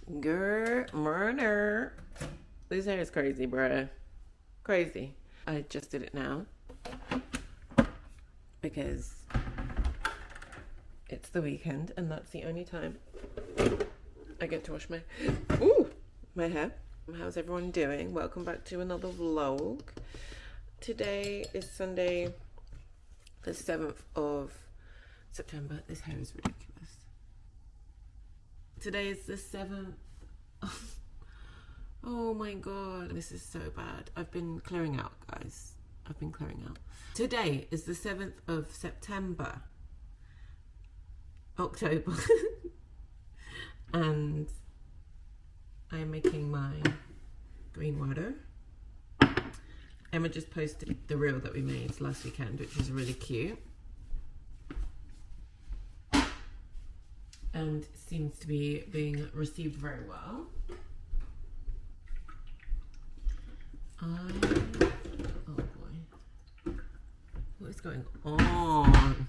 Girl, murder. This hair is crazy, bruh. Crazy. I just did it now because it's the weekend and that's the only time I get to wash my hair. How's everyone doing? Welcome back to another vlog. Today is Sunday, the 7th of September. This hair is ridiculous. Today is the 7th. Oh my god, this is so bad. I've been clearing out, guys. I've been clearing out. Today is the 7th of September. October. And I am making my green water. Emma just posted the reel that we made last weekend, which is really cute. And seems to be being received very well. Oh boy. What is going on?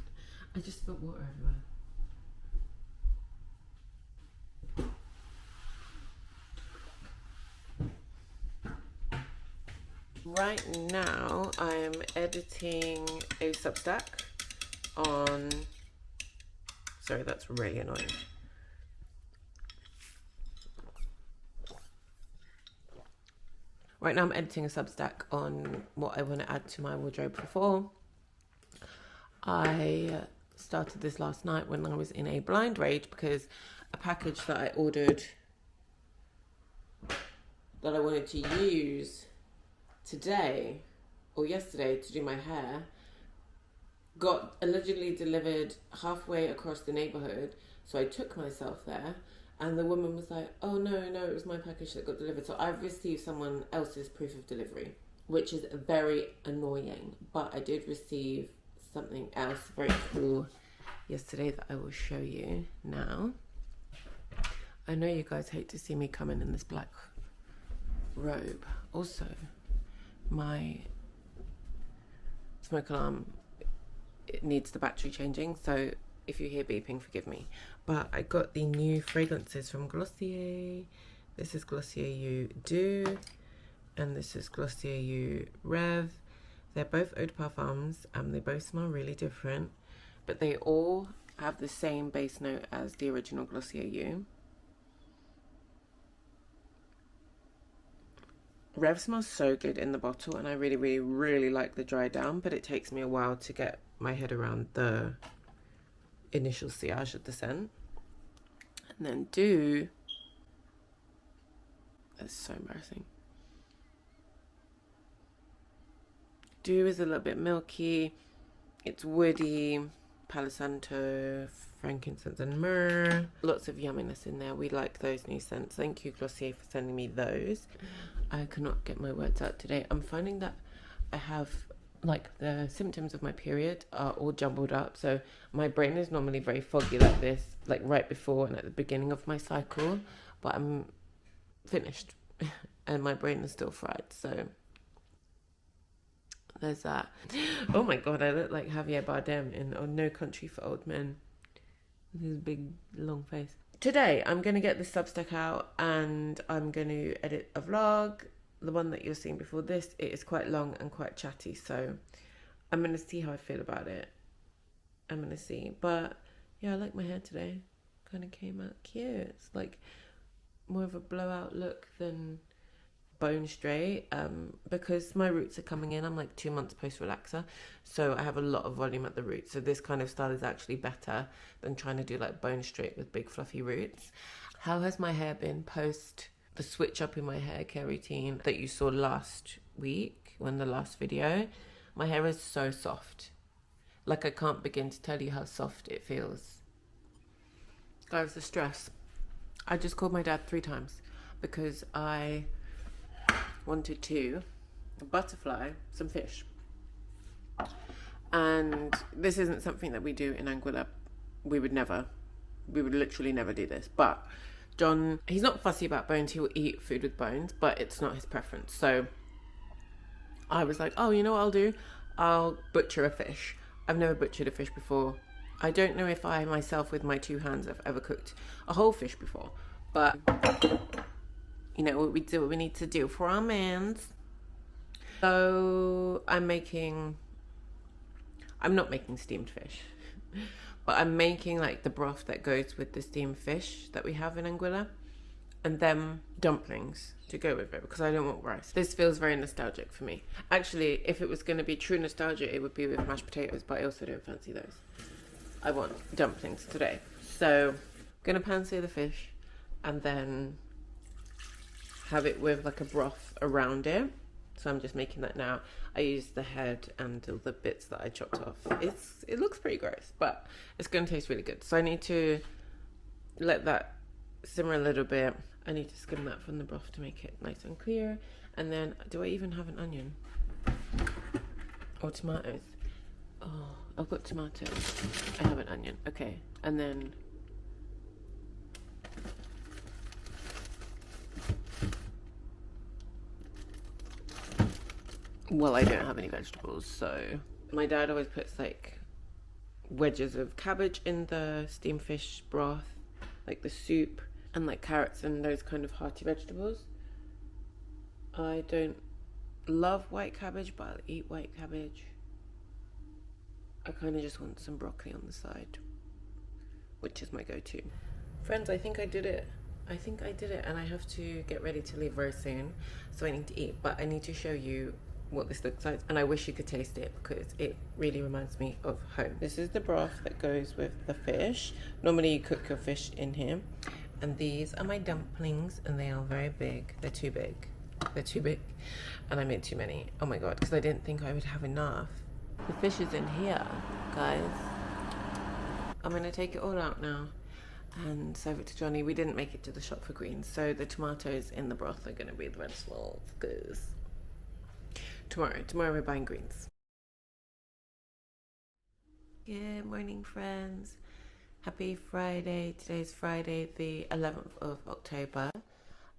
I just spilled water everywhere. Right now, I am editing a Substack on... Sorry, that's really annoying. Right now I'm editing a Substack on what I want to add to my wardrobe for fall. I started this last night when I was in a blind rage because a package that I ordered that I wanted to use today or yesterday to do my hair got allegedly delivered halfway across the neighborhood. So I took myself there. And the woman was like, oh, no, it was my package that got delivered. So I've received someone else's proof of delivery, which is very annoying. But I did receive something else very cool yesterday that I will show you now. I know you guys hate to see me come in this black robe. Also, my smoke alarm, it needs the battery changing. So if you hear beeping, forgive me. But I got the new fragrances from Glossier. This is Glossier You Do, and this is Glossier You Rev. They're both eau de parfums, and they both smell really different, but they all have the same base note as the original Glossier You. Rev smells so good in the bottle, and I really like the dry down, but it takes me a while to get my head around the initial sillage of the scent. And then Do, that's so embarrassing. Do is a little bit milky, it's woody, Palo Santo, frankincense and myrrh. Lots of yumminess in there. We like those new scents. Thank you, Glossier, for sending me those. I cannot get my words out today. I'm finding that I have, like, the symptoms of my period are all jumbled up. So my brain is normally very foggy like this, like right before and at the beginning of my cycle. But I'm finished and my brain is still fried. So there's that. Oh my god, I look like Javier Bardem in No Country for Old Men with his big long face. Today I'm going to get this Substack out and I'm going to edit a vlog. The one that you're seeing before this, it is quite long and quite chatty, so I'm going to see how I feel about it. I'm going to see. But yeah, I like my hair today. Kind of came out cute. It's like more of a blowout look than bone straight, because my roots are coming in. I'm like 2 months post relaxer, so I have a lot of volume at the roots, so this kind of style is actually better than trying to do like bone straight with big fluffy roots. How has my hair been post the switch up in my hair care routine that you saw last week when the last video? My hair is so soft, like I can't begin to tell you how soft it feels. Guys, the stress. I just called my dad 3 times because I wanted to butterfly some fish, and this isn't something that we do in Anguilla. We would literally never do this. But John, he's not fussy about bones. He will eat food with bones, but it's not his preference. So I was like, oh, you know what I'll do? I'll butcher a fish. I've never butchered a fish before. I don't know if I myself with my 2 hands have ever cooked a whole fish before, but you know what we do, what we need to do for our mans. So I'm not making steamed fish, but I'm making like the broth that goes with the steamed fish that we have in Anguilla, and then dumplings to go with it, because I don't want rice. This feels very nostalgic for me. Actually, if it was going to be true nostalgia, it would be with mashed potatoes, but I also don't fancy those. I want dumplings today. So I'm going to pan-sear the fish and then have it with like a broth around it. So I'm just making that now. I used the head and all the bits that I chopped off. It looks pretty gross, but it's going to taste really good. So I need to let that simmer a little bit. I need to skim that from the broth to make it nice and clear. And then, do I even have an onion? Or tomatoes? Oh, I've got tomatoes. I have an onion. Okay. And then well, I don't have any vegetables, so my dad always puts like wedges of cabbage in the steamed fish broth, like the soup, and like carrots and those kind of hearty vegetables. I don't love white cabbage, but I'll eat white cabbage. I kind of just want some broccoli on the side, which is my go-to. Friends, I think I did it. And I have to get ready to leave very soon, so I need to eat, but I need to show you what this looks like, and I wish you could taste it because it really reminds me of home. This is the broth that goes with the fish. Normally you cook your fish in here, and these are my dumplings, and they are very big. They're too big, and I made too many. Oh my god, because I didn't think I would have enough. The fish is in here, guys. I'm gonna take it all out now and serve it to Johnny. We didn't make it to the shop for greens, so the tomatoes in the broth are gonna be the vegetables, because tomorrow we're buying greens. Good morning, friends. Happy Friday. Today's Friday the 11th of October,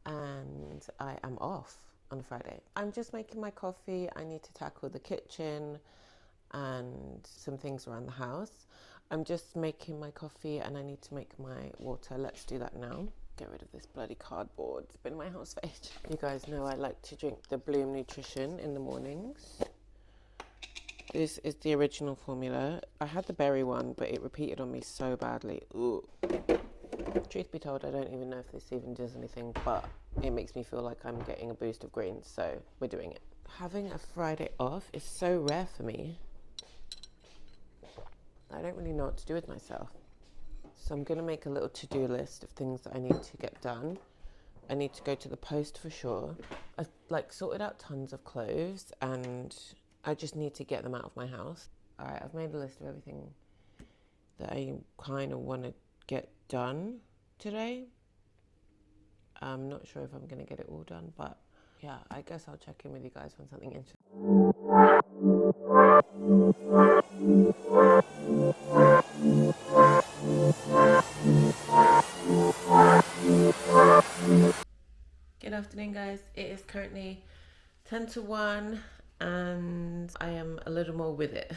and I am off on Friday. I'm just making my coffee. I need to tackle the kitchen and some things around the house. I'm just making my coffee and I need to make my water. Let's do that now. Get rid of this bloody cardboard. It's been in my house for ages. You guys know I like to drink the Bloom Nutrition in the mornings. This is the original formula. I had the berry one, but it repeated on me so badly. Ooh. Truth be told, I don't even know if this even does anything, but it makes me feel like I'm getting a boost of greens, so we're doing it. Having a Friday off is so rare for me. I don't really know what to do with myself. So I'm going to make a little to-do list of things that I need to get done. I need to go to the post for sure. I've sorted out tons of clothes and I just need to get them out of my house. Alright, I've made a list of everything that I kind of want to get done today. I'm not sure if I'm going to get it all done, but yeah, I guess I'll check in with you guys when something interesting. Good afternoon, guys. It is currently 10 to 1 and I am a little more with it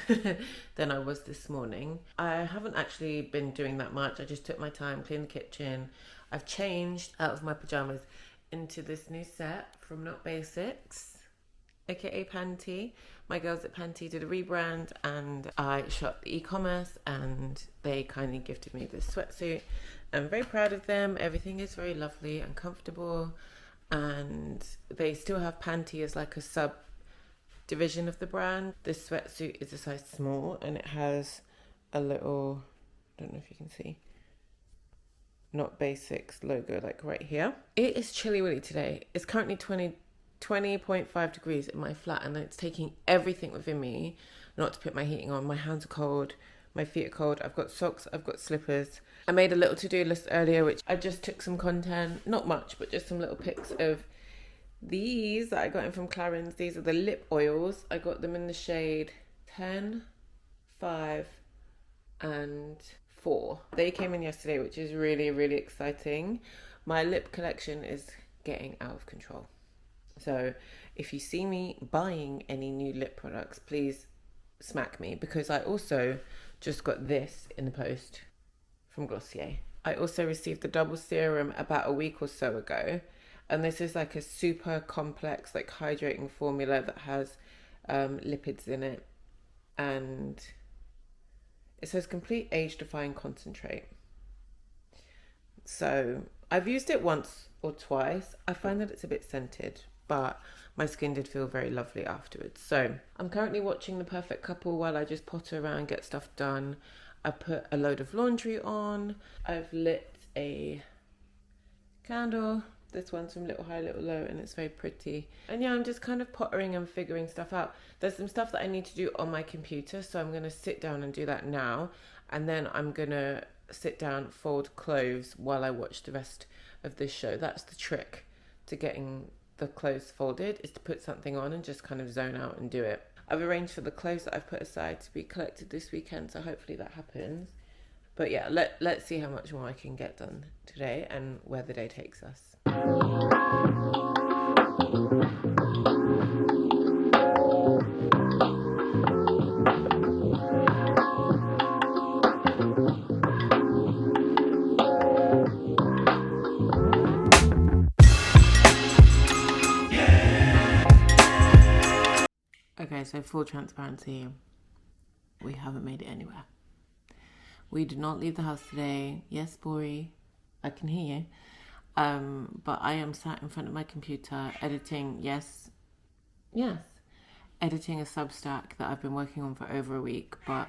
than I was this morning. I haven't actually been doing that much. I just took my time, cleaned the kitchen. I've changed out of my pajamas into this new set from Not Basics, aka Panty. My girls at Panty did a rebrand and I shot the e-commerce and they kindly gifted me this sweatsuit. I'm very proud of them. Everything is very lovely and comfortable, and they still have Panty as like a sub division of the brand. This sweatsuit is a size small and it has a little, I don't know if you can see, Not Basics logo like right here. It is chilly willy today. It's currently 20.5 degrees in my flat, and it's taking everything within me not to put my heating on. My hands are cold, my feet are cold. I've got socks, I've got slippers. I made a little to-do list earlier, which I just took some content, not much, but just some little pics of these that I got in from Clarins. These are the lip oils. I got them in the shade 10, 5, and 4. They came in yesterday, which is really, really exciting. My lip collection is getting out of control. So if you see me buying any new lip products, please smack me, because I also just got this in the post from Glossier. I also received the double serum about a week or so ago. And this is like a super complex, like hydrating formula that has lipids in it. And it says complete age defying concentrate. So I've used it once or twice. I find that it's a bit scented, but my skin did feel very lovely afterwards. So I'm currently watching The Perfect Couple while I just potter around, get stuff done. I put a load of laundry on. I've lit a candle. This one's from Little High, Little Low, and it's very pretty. And yeah, I'm just kind of pottering and figuring stuff out. There's some stuff that I need to do on my computer, so I'm going to sit down and do that now. And then I'm going to sit down, fold clothes while I watch the rest of this show. That's the trick to getting the clothes folded, is to put something on and just kind of zone out and do it. I've arranged for the clothes that I've put aside to be collected this weekend, so hopefully that happens. But yeah, let's see how much more I can get done today and where the day takes us. Okay, so full transparency, we haven't made it anywhere. We did not leave the house today. Yes, Bori, I can hear you. But I am sat in front of my computer editing, yes, editing a Substack that I've been working on for over a week, but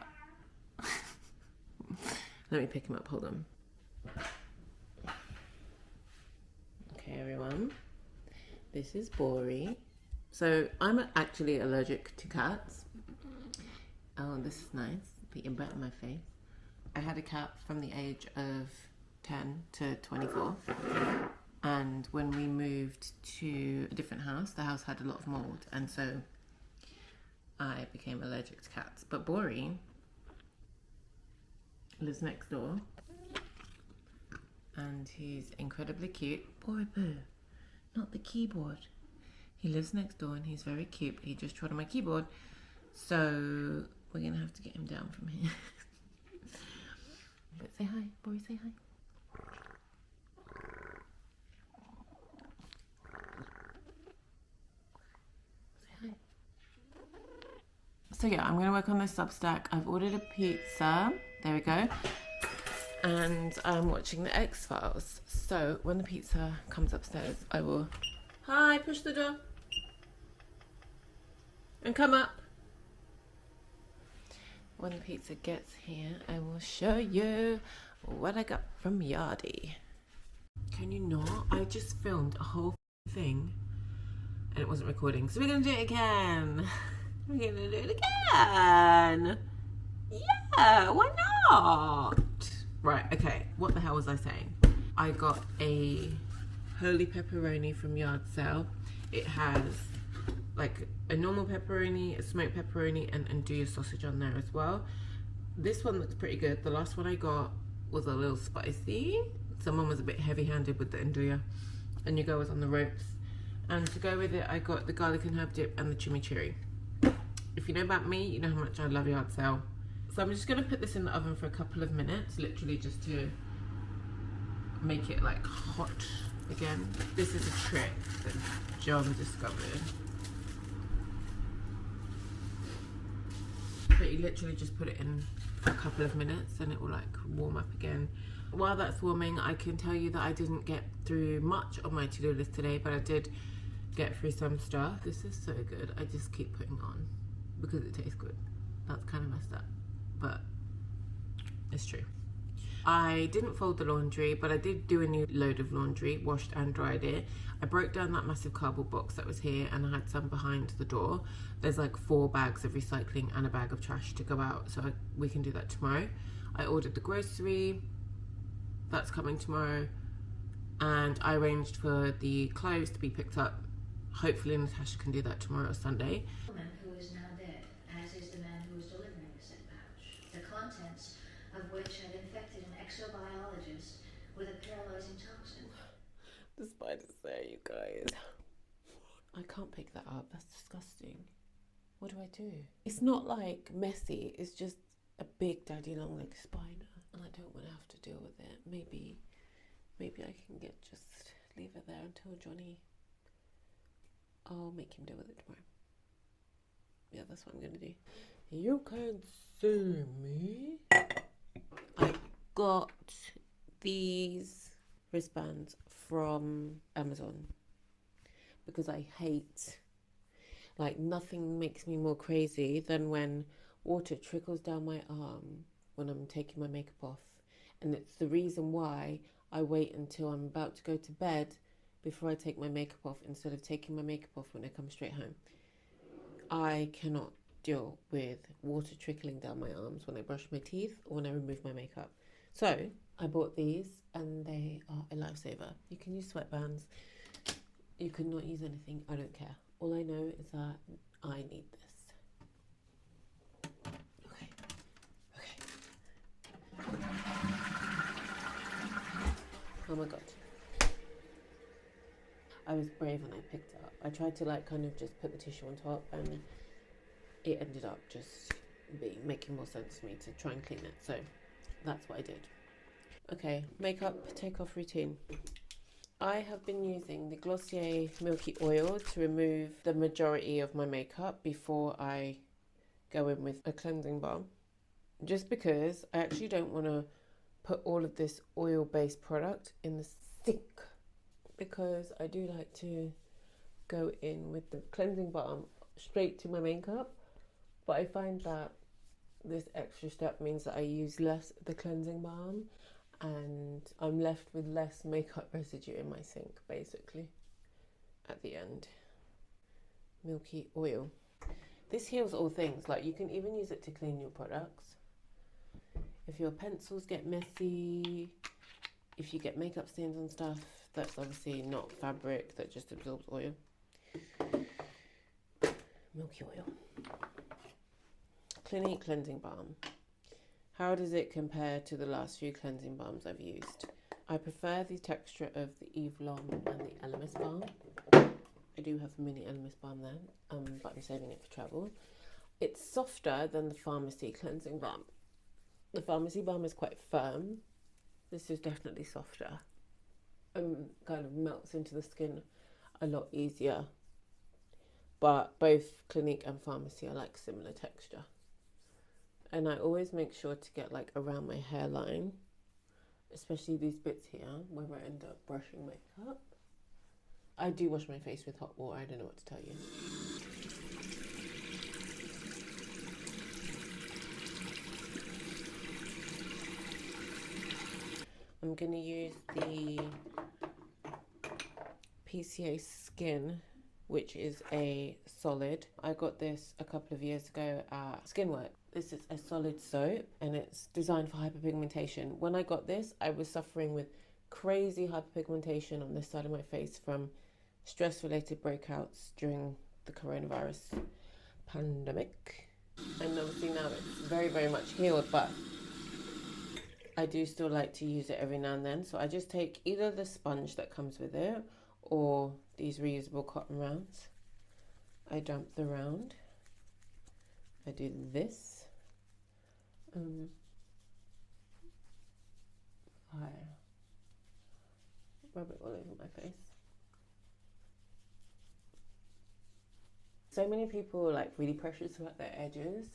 let me pick him up, hold on. Okay, everyone, this is Bori. So I'm actually allergic to cats. Oh, this is nice, beating butt in my face. I had a cat from the age of 10 to 24, and when we moved to a different house, the house had a lot of mold, and so I became allergic to cats. But Bori lives next door, and he's incredibly cute. Bori boo, not the keyboard. He lives next door and he's very cute. He just trod on my keyboard, so we're gonna have to get him down from here. But say hi, Bori, say hi. Say hi. So yeah, I'm gonna work on this Substack. I've ordered a pizza. There we go. And I'm watching the X-Files. So when the pizza comes upstairs, I will... Hi, push the door. And come up. When the pizza gets here, I will show you what I got from Yardi. Can you not? I just filmed a whole thing and it wasn't recording. So we're going to do it again. We're going to do it again. Yeah, why not? Right, okay. What the hell was I saying? I got a holy pepperoni from Yard Sale. It has like a normal pepperoni, a smoked pepperoni, and andouille sausage on there as well. This one looks pretty good. The last one I got was a little spicy. Someone was a bit heavy-handed with the andouille, and your girl was on the ropes. And to go with it, I got the garlic and herb dip and the chimichurri. If you know about me, you know how much I love Yard Sale. So I'm just gonna put this in the oven for a couple of minutes, literally just to make it like hot again. This is a trick that John discovered. But you literally just put it in for a couple of minutes and it will like warm up again. While that's warming, I can tell you that I didn't get through much on my to-do list today, but I did get through some stuff. This is so good. I just keep putting on because it tastes good. That's kind of messed up, but it's true. I didn't fold the laundry, but I did do a new load of laundry, washed and dried it. I broke down that massive cardboard box that was here and I had some behind the door. There's like 4 bags of recycling and a bag of trash to go out, so we can do that tomorrow. I ordered the grocery, that's coming tomorrow, and I arranged for the clothes to be picked up. Hopefully Natasha can do that tomorrow or Sunday. Who is now dead, as is the man who was delivering the said pouch, the contents of which had infected an exobiologist with a paralyzing toxin. The spider's there, you guys. I can't pick that up. That's disgusting. What do I do? It's not like messy. It's just a big daddy long leg spider. and I don't want to have to deal with it. Maybe I can just leave it there until Johnny. I'll make him deal with it tomorrow. Yeah, that's what I'm gonna do. You can't see me. I got these wristbands from Amazon because I hate, like, nothing makes me more crazy than when water trickles down my arm when I'm taking my makeup off. And it's the reason why I wait until I'm about to go to bed before I take my makeup off instead of taking my makeup off when I come straight home. I cannot deal with water trickling down my arms when I brush my teeth or when I remove my makeup. So I bought these and they are a lifesaver. You can use sweatbands. You can not use anything. I don't care. All I know is that I need this. Okay. Oh my god. I was brave when I picked it up. I tried to kind of just put the tissue on top and it ended up just making more sense to me to try and clean it. So that's what I did. Okay, makeup take-off routine. I have been using the Glossier Milky Oil to remove the majority of my makeup before I go in with a cleansing balm. Just because I actually don't want to put all of this oil-based product in the sink, because I do like to go in with the cleansing balm straight to my makeup, but I find that this extra step means that I use less of the cleansing balm and I'm left with less makeup residue in my sink, basically, at the end. Milky Oil. This heals all things. Like, you can even use it to clean your products. If your pencils get messy, if you get makeup stains and stuff, that's obviously not fabric that just absorbs oil. Milky Oil. Clinique Cleansing Balm. How does it compare to the last few cleansing balms I've used? I prefer the texture of the Eve Lom and the Elemis Balm. I do have a mini Elemis Balm there, but I'm saving it for travel. It's softer than the Pharmacy Cleansing Balm. The Pharmacy Balm is quite firm. This is definitely softer. Kind of melts into the skin a lot easier. But both Clinique and Pharmacy are like similar texture. And I always make sure to get around my hairline, especially these bits here where I end up brushing makeup. I do wash my face with hot water, I don't know what to tell you. I'm going to use the PCA Skin, which is a solid. I got this a couple of years ago at Skinwork. This is a solid soap and it's designed for hyperpigmentation. When I got this, I was suffering with crazy hyperpigmentation on this side of my face from stress-related breakouts during the coronavirus pandemic. And obviously now it's very, very much healed, but I do still like to use it every now and then. So I just take either the sponge that comes with it or these reusable cotton rounds. I dump the round. I do this. I rub it all over my face. So many people are really precious about their edges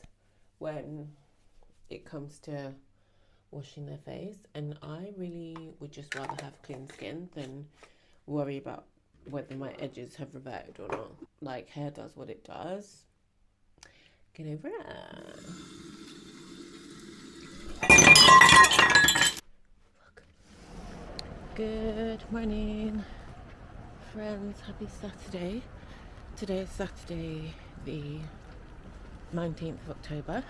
when it comes to washing their face, and I really would just rather have clean skin than worry about whether my edges have reverted or not. Hair does what it does. Get over it. Good morning, friends. Happy Saturday. Today is Saturday the 19th of October,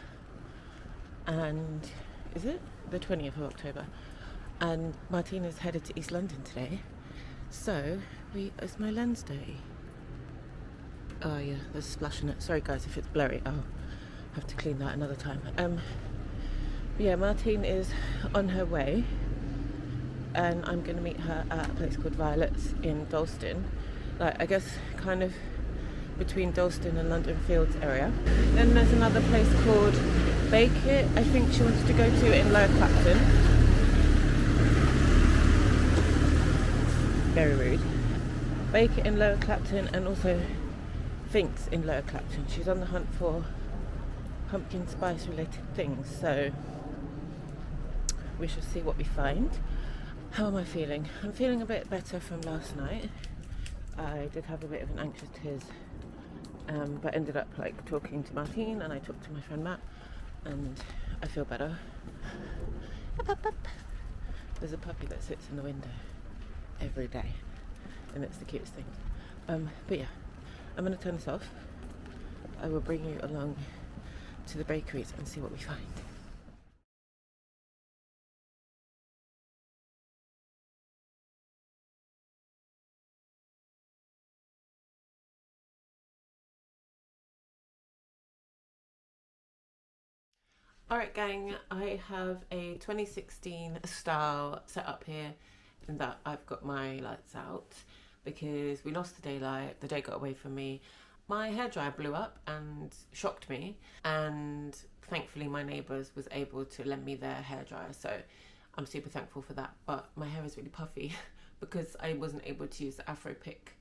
and is it? The 20th of October, and Martina's headed to East London today, so it's my lens day. Oh yeah, there's a splash in it. Sorry guys if it's blurry, I'll have to clean that another time. Yeah, Martine is on her way and I'm going to meet her at a place called Violet's in Dalston, I guess kind of between Dalston and London Fields area. Then there's another place called Bake It, I think she wants to go to in Lower Clapton. Very rude. Bake It in Lower Clapton, and also Finks in Lower Clapton. She's on the hunt for pumpkin spice related things, so we shall see what we find. How am I feeling? I'm feeling a bit better from last night. I did have a bit of an anxious tiz, but ended up like talking to Martine, and I talked to my friend Matt, and I feel better. There's a puppy that sits in the window every day, and it's the cutest thing. But yeah, I'm going to turn this off. I will bring you along to the bakeries and see what we find. Alright gang, I have a 2016 style set up here in that I've got my lights out because we lost the daylight, the day got away from me. My hairdryer blew up and shocked me, and thankfully my neighbours was able to lend me their hairdryer, so I'm super thankful for that. But my hair is really puffy because I wasn't able to use the Afro pick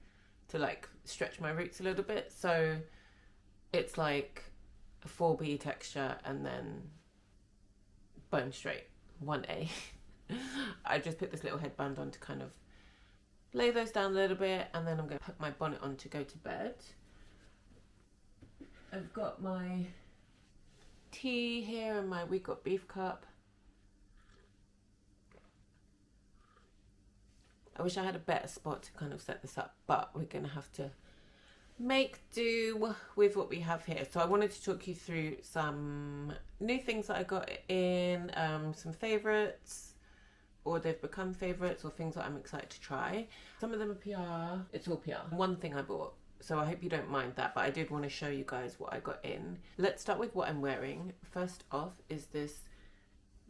to like stretch my roots a little bit, so it's like a 4B texture and then bone straight 1A. I just put this little headband on to kind of lay those down a little bit, and then I'm going to put my bonnet on to go to bed. I've got my tea here and my We Got Beef cup. I wish I had a better spot to kind of set this up, but we're going to have to make do with what we have here. So I wanted to talk you through some new things that I got in, some favourites, or they've become favourites, or things that I'm excited to try. Some of them are PR. It's all PR. One thing I bought, so I hope you don't mind that, but I did want to show you guys what I got in. Let's start with what I'm wearing. First off is this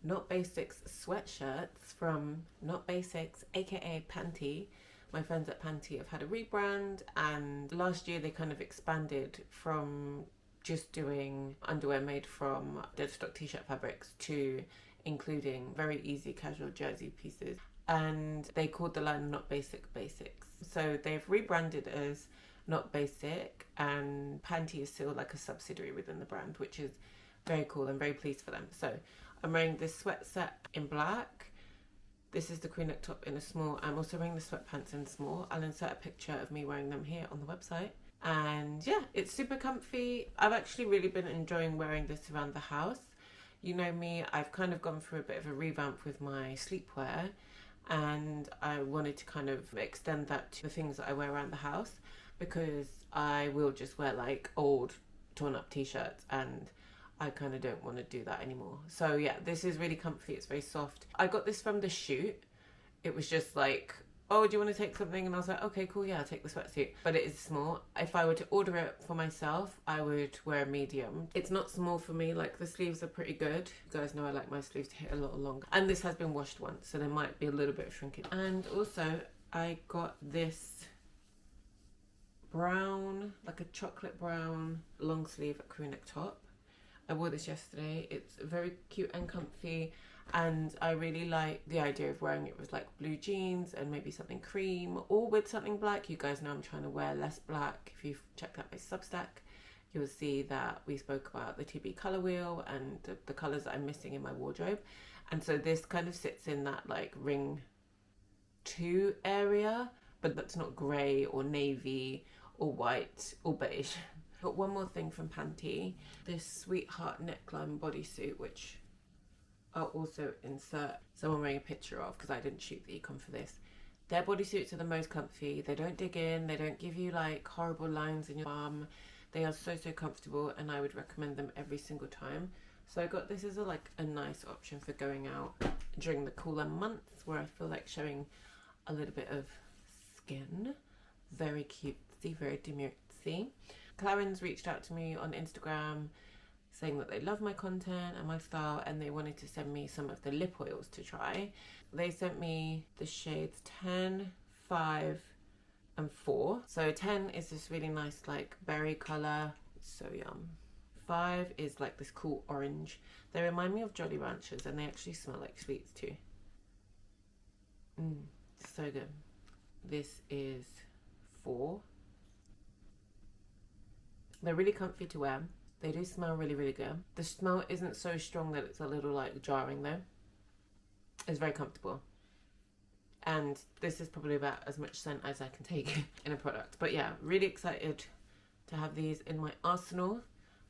Not Basics sweatshirts from Not Basics, aka Panty. My friends at Panty have had a rebrand, and last year they kind of expanded from just doing underwear made from dead stock t-shirt fabrics to including very easy casual jersey pieces, and they called the line Not Basic Basics. So they've rebranded as Not Basic, and Panty is still like a subsidiary within the brand, which is very cool. I'm very pleased for them. So I'm wearing this sweat set in black. This is the crew neck top in a small. I'm also wearing the sweatpants in small. I'll insert a picture of me wearing them here on the website. And yeah, it's super comfy. I've actually really been enjoying wearing this around the house. You know me, I've kind of gone through a bit of a revamp with my sleepwear, and I wanted to kind of extend that to the things that I wear around the house, because I will just wear like old torn up t-shirts, and I kind of don't want to do that anymore. So yeah, this is really comfy. It's very soft. I got this from the shoot. It was just like, oh, do you want to take something? And I was like, okay, cool, yeah, I'll take the sweatsuit. But it is small. If I were to order it for myself, I would wear a medium. It's not small for me. Like, the sleeves are pretty good. You guys know I like my sleeves to hit a little longer. And this has been washed once, so there might be a little bit of shrinkage. And also, I got this brown, like a chocolate brown long sleeve crew neck top. I wore this yesterday. It's very cute and comfy, and I really like the idea of wearing it with like blue jeans and maybe something cream, or with something black. You guys know I'm trying to wear less black. If you've checked out my Substack, you'll see that we spoke about the TB colour wheel and the colours that I'm missing in my wardrobe. And so this kind of sits in that like ring 2 area, but that's not grey or navy or white or beige. Got one more thing from Panty, this sweetheart neckline bodysuit, which I'll also insert someone wearing a picture of because I didn't shoot the econ for this. Their bodysuits are the most comfy. They don't dig in, they don't give you like horrible lines in your bum. They are so comfortable, and I would recommend them every single time. So I got this as a nice option for going out during the cooler months where I feel like showing a little bit of skin. Very cutesy, very demurely. Clarins reached out to me on Instagram saying that they love my content and my style, and they wanted to send me some of the lip oils to try. They sent me the shades 10, 5 and 4. So 10 is this really nice like berry colour. It's so yum. 5 is like this cool orange. They remind me of Jolly Ranchers, and they actually smell like sweets too. So good. This is 4. They're really comfy to wear. They do smell really, really good. The smell isn't so strong that it's a little like jarring though. It's very comfortable. And this is probably about as much scent as I can take in a product. But yeah, really excited to have these in my arsenal.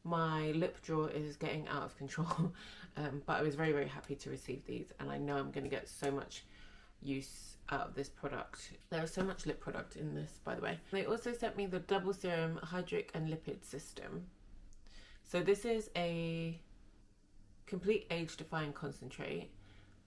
My lip drawer is getting out of control. But I was very, very happy to receive these. And I know I'm going to get so much use out of this product. There is so much lip product in this, by the way. They also sent me the double serum hydric and lipid system. So this is a complete age defying concentrate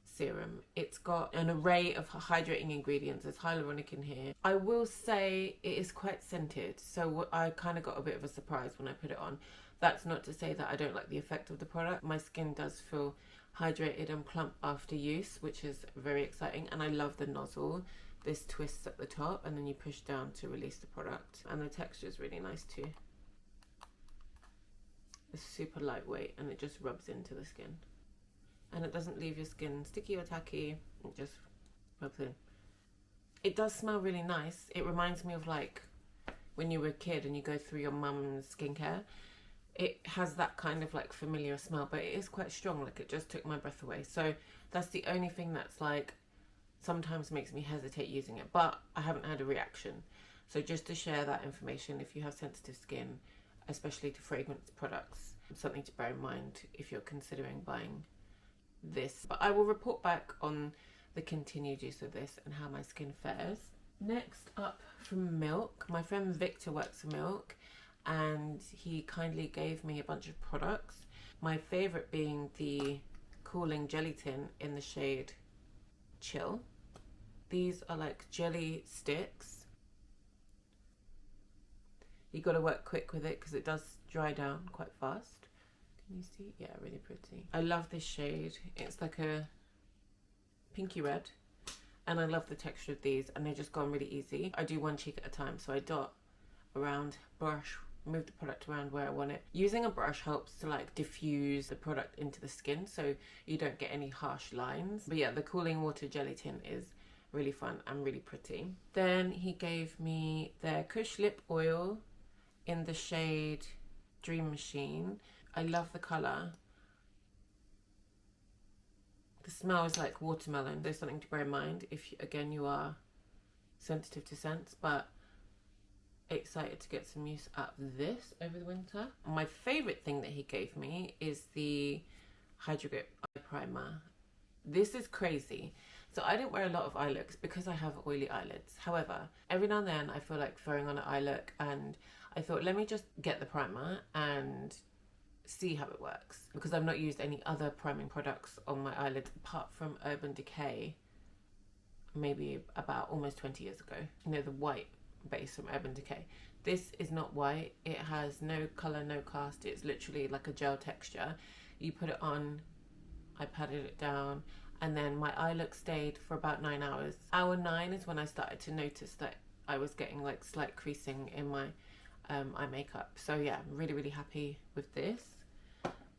serum. It's got an array of hydrating ingredients. There's hyaluronic in here. I will say it is quite scented, so I kind of got a bit of a surprise when I put it on. That's not to say that I don't like the effect of the product. My skin does feel hydrated and plump after use, which is very exciting, and I love the nozzle. This twists at the top and then you push down to release the product, and the texture is really nice too. It's super lightweight and it just rubs into the skin, and it doesn't leave your skin sticky or tacky. It just rubs in. It does smell really nice. It reminds me of like when you were a kid and you go through your mum's skincare. It has that kind of like familiar smell, but it is quite strong. Like, it just took my breath away. So that's the only thing that's like sometimes makes me hesitate using it, but I haven't had a reaction. So just to share that information, if you have sensitive skin, especially to fragrance products, something to bear in mind if you're considering buying this. But I will report back on the continued use of this and how my skin fares. Next up, from Milk, my friend Victor works for Milk, and he kindly gave me a bunch of products. My favourite being the cooling jelly tin in the shade Chill. These are like jelly sticks. You got to work quick with it because it does dry down quite fast. Can you see? Yeah, really pretty. I love this shade. It's like a pinky red, and I love the texture of these, and they just go on really easy. I do one cheek at a time, so I dot around, brush, move the product around where I want it. Using a brush helps to like diffuse the product into the skin so you don't get any harsh lines. But yeah, the cooling water jelly tin is really fun and really pretty. Then he gave me their Kush lip oil in the shade Dream Machine. I love the colour. The smell is like watermelon. There's something to bear in mind if, again, you are sensitive to scents, but excited to get some use out of this over the winter. My favourite thing that he gave me is the Hydro Grip Eye Primer. This is crazy. So I don't wear a lot of eye looks because I have oily eyelids. However, every now and then I feel like throwing on an eye look, and I thought, let me just get the primer and see how it works, because I've not used any other priming products on my eyelids apart from Urban Decay maybe about almost 20 years ago. You know, the white base from Urban Decay. This is not white. It has no colour, no cast. It's literally like a gel texture. You put it on, I patted it down, and then my eye look stayed for about 9 hours. Hour 9 is when I started to notice that I was getting like slight creasing in my eye makeup. So yeah, really, really happy with this.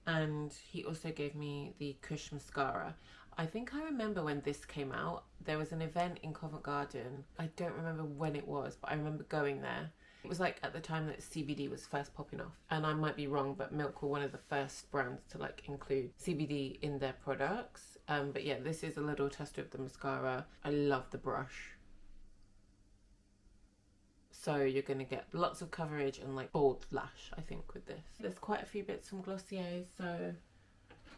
And he also gave me the Kush mascara. I think I remember when this came out, there was an event in Covent Garden. I don't remember when it was, but I remember going there. It was like at the time that CBD was first popping off. And I might be wrong, but Milk were one of the first brands to like include CBD in their products. But yeah, this is a little tester of the mascara. I love the brush. So you're going to get lots of coverage and like bold lash, I think, with this. There's quite a few bits from Glossier, so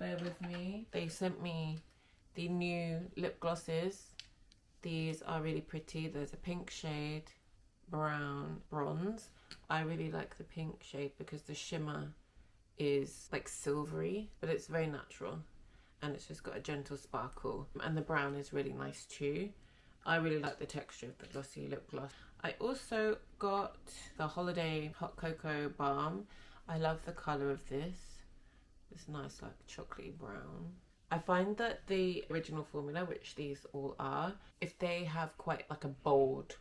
bear with me. They sent me the new lip glosses. These are really pretty. There's a pink shade, brown, bronze. I really like the pink shade because the shimmer is like silvery, but it's very natural, and it's just got a gentle sparkle. And the brown is really nice too. I really like the texture of the Glossier lip gloss. I also got the Holiday Hot Cocoa Balm. I love the colour of this. It's nice, like chocolatey brown. I find that the original formula, which these all are, if they have quite like a bold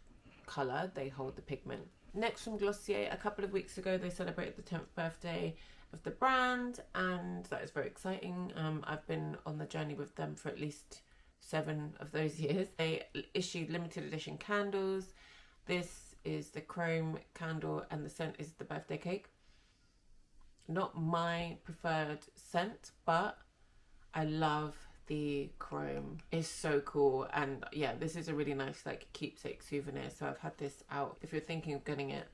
colour, they hold the pigment. Next from Glossier, a couple of weeks ago they celebrated the 10th birthday, of the brand, and that is very exciting. I've been on the journey with them for at least 7 of those years. They issued limited edition candles. This is the chrome candle and the scent is the birthday cake. Not my preferred scent, but I love the chrome. It's so cool, and yeah, this is a really nice like keepsake souvenir, so I've had this out. If you're thinking of getting it,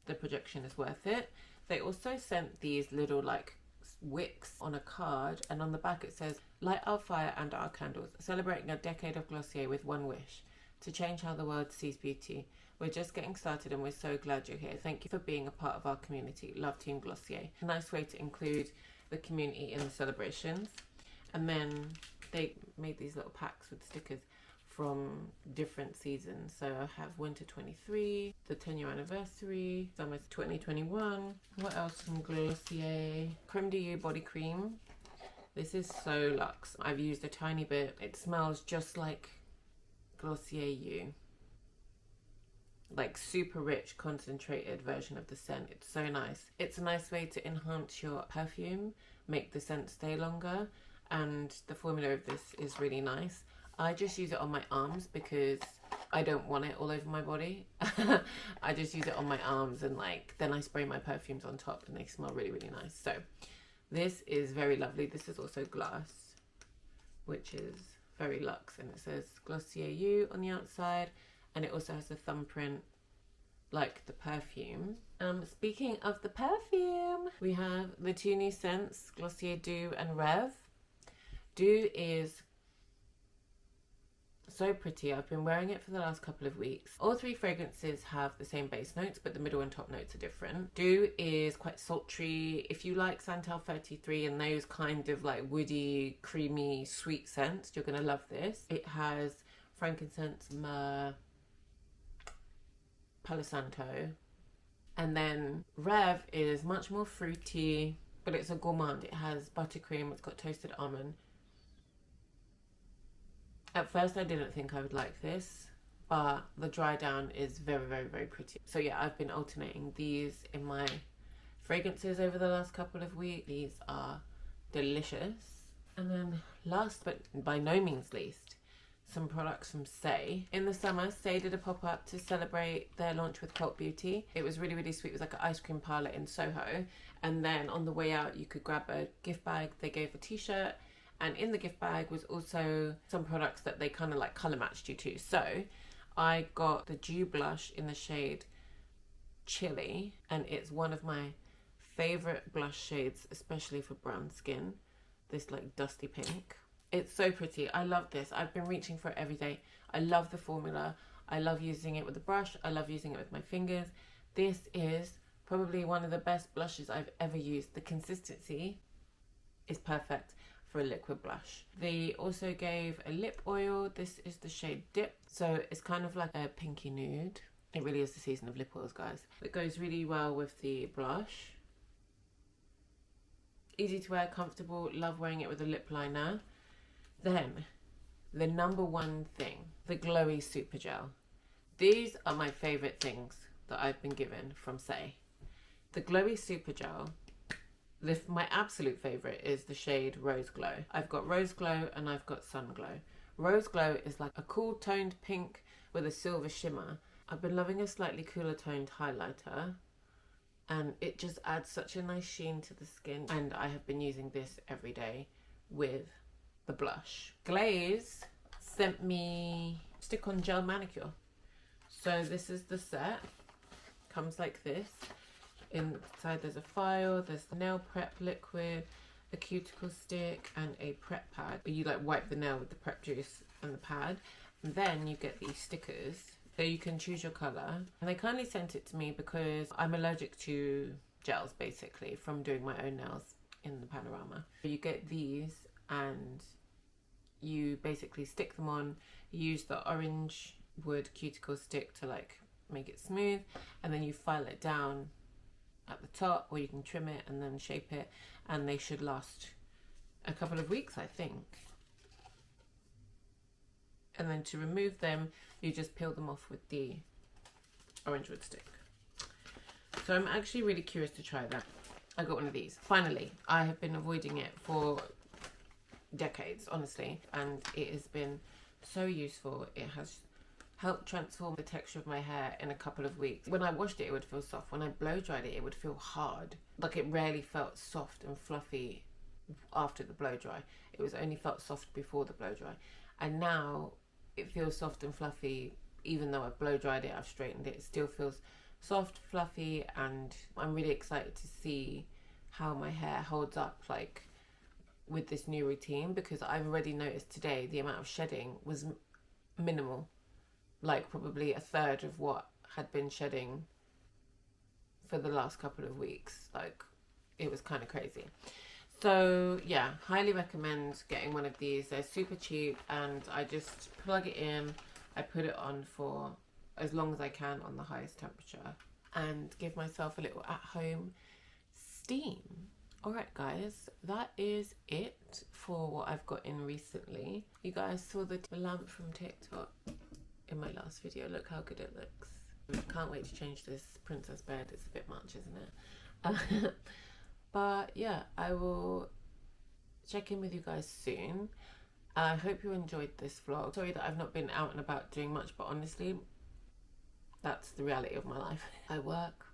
the projection is worth it. They also sent these little like wicks on a card, and on the back it says, light our fire and our candles, celebrating a decade of Glossier with one wish, to change how the world sees beauty. We're just getting started and we're so glad you're here. Thank you for being a part of our community. Love, Team Glossier. A nice way to include the community in the celebrations. And then they made these little packs with stickers from different seasons. So I have winter 23, the 10-year anniversary, summer 2021. What else from Glossier? Creme de Joux body cream. This is so luxe. I've used a tiny bit. It smells just like Glossier You. Like super rich concentrated version of the scent. It's so nice. It's a nice way to enhance your perfume, make the scent stay longer, and the formula of this is really nice. I just use it on my arms because I don't want it all over my body. I just use it on my arms, and like then I spray my perfumes on top and they smell really, really nice. So this is very lovely. This is also glass, which is very luxe, and it says Glossier You on the outside. And it also has a thumbprint like the perfume. Speaking of the perfume, we have the 2 new scents, Glossier Dew and Rev. Dew is so pretty. I've been wearing it for the last couple of weeks. All 3 fragrances have the same base notes, but the middle and top notes are different. Dew is quite sultry. If you like Santal 33 and those kind of like woody, creamy, sweet scents, you're gonna love this. It has frankincense, myrrh, Palo Santo, and then Rev is much more fruity, but it's a gourmand. It has buttercream, it's got toasted almond. At first I didn't think I would like this, but the dry down is very, very, very pretty. So yeah, I've been alternating these in my fragrances over the last couple of weeks. These are delicious. And then last but by no means least, some products from Say. In the summer, Say did a pop-up to celebrate their launch with Cult Beauty. It was really, really sweet. It was like an ice cream parlour in Soho. And then on the way out, you could grab a gift bag. They gave a t-shirt. And in the gift bag was also some products that they kind of like colour matched you to. So I got the Dew blush in the shade Chili. And it's one of my favourite blush shades, especially for brown skin. This like dusty pink. It's so pretty. I love this. I've been reaching for it every day. I love the formula. I love using it with a brush. I love using it with my fingers. This is probably one of the best blushes I've ever used. The consistency is perfect for a liquid blush. They also gave a lip oil. This is the shade Dip. So it's kind of like a pinky nude. It really is the season of lip oils, guys. It goes really well with the blush. Easy to wear, comfortable. Love wearing it with a lip liner. Then, the number one thing, the Glowy Super Gel. These are my favourite things that I've been given from Say. The Glowy Super Gel, my absolute favourite is the shade Rose Glow. I've got Rose Glow and I've got Sun Glow. Rose Glow is like a cool toned pink with a silver shimmer. I've been loving a slightly cooler toned highlighter, and it just adds such a nice sheen to the skin. And I have been using this every day with the blush. Glaze sent me stick-on gel manicure. So this is the set. Comes like this. Inside there's a file, there's the nail prep liquid, a cuticle stick, and a prep pad. You like wipe the nail with the prep juice and the pad. And then you get these stickers. So you can choose your colour. And they kindly sent it to me because I'm allergic to gels basically from doing my own nails in the panorama. You get these and you basically stick them on, use the orange wood cuticle stick to like make it smooth, and then you file it down at the top, or you can trim it and then shape it, and they should last a couple of weeks, I think. And then to remove them, you just peel them off with the orange wood stick. So I'm actually really curious to try that. I got one of these. Finally, I have been avoiding it for decades, honestly, and it has been so useful. It has helped transform the texture of my hair in a couple of weeks. When I washed it, it would feel soft. When I blow dried it, it would feel hard. Like, it rarely felt soft and fluffy after the blow dry. It was only felt soft before the blow dry, and now it feels soft and fluffy. Even though I've blow dried it, I've straightened it, it still feels soft, fluffy, and I'm really excited to see how my hair holds up, like, with this new routine, because I've already noticed today the amount of shedding was minimal, like probably a third of what had been shedding for the last couple of weeks. Like, it was kind of crazy. So yeah, highly recommend getting one of these. They're super cheap, and I just plug it in, I put it on for as long as I can on the highest temperature, and give myself a little at-home steam. Alright guys, that is it for what I've got in recently. You guys saw the lamp from TikTok in my last video. Look how good it looks. I can't wait to change this princess bed. It's a bit much, isn't it? But yeah, I will check in with you guys soon. I hope you enjoyed this vlog. Sorry that I've not been out and about doing much, but honestly, that's the reality of my life. I work,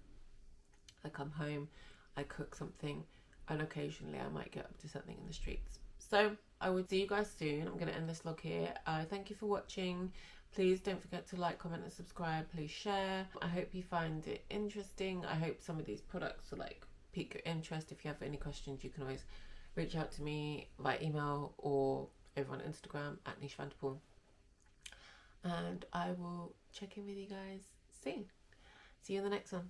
I come home, I cook something, and occasionally I might get up to something in the streets. So I will see you guys soon. I'm going to end this vlog here. Thank you for watching. Please don't forget to like, comment and subscribe. Please share. I hope you find it interesting. I hope some of these products will like pique your interest. If you have any questions, you can always reach out to me via email or over on Instagram at nieshvanterpool. And I will check in with you guys soon. See you in the next one.